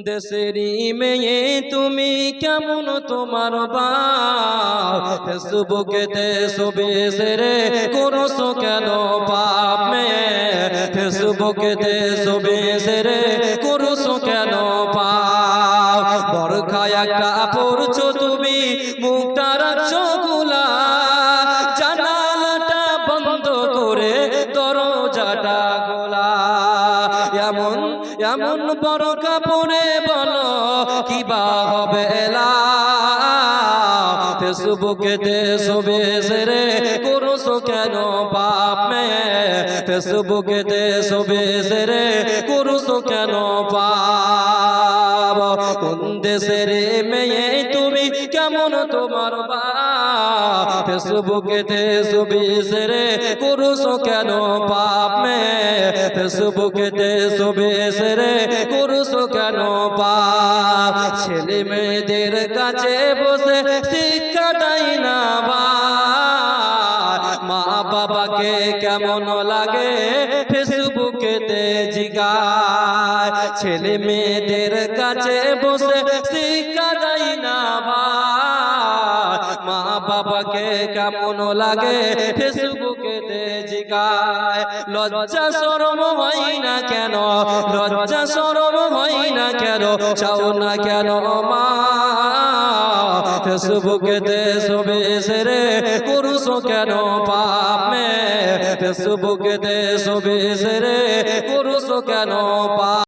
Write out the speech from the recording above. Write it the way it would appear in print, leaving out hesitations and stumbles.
দেশেরই মেয়ে তুমি কেমন তোমার বাপ ফেসবুকেতে ছবি ছেড়ে করছো কেন পাপ মেয়ে ফেসবুকেতে ছবি ছেড়ে করছো কেন পাপ বরখায় একটা পড়ছো তুমি মুখটা রাখছো খোলা জানালাটা বন্ধ করে দরজাটা খোলা এমন এমন বরখা পরে বলো কিবা হবে ফেসবুকেতে ছবি ছেড়ে করছো কেন পাপ মেয়ে ফেসবুকেতে ছবি ছেড়ে করছো কেন পাপ কোন দেশের মেয়ে তুমি কেমন তোমার বাপ ফেসবুকেতে ছবি ছেড়ে করছো কেন পাপ মেয়ে ফেসবুকেতে ছবি ছেড়ে করছো কেন পাপ ছেলে মেয়েদের কাছে বসে শিক্ষা দেয় না মা বাবাকে কেমন লাগে ফেসবুকেতে জিগায় ছেলে মেয়েদের কাছে বসে শিক্ষা দেয় না মা বাবাকে কেমন লাগে ফেসবুকেতে জিগায় লজ্জা শরম হয় না কেন লজ্জা শরম হয় না কেন চাও না কেন মা ফেসবুকেতে ছবি ছেড়ে করছো কেন পাপ মেয়ে ফেসবুকেতে ছবি ছেড়ে করছো কেন পাপ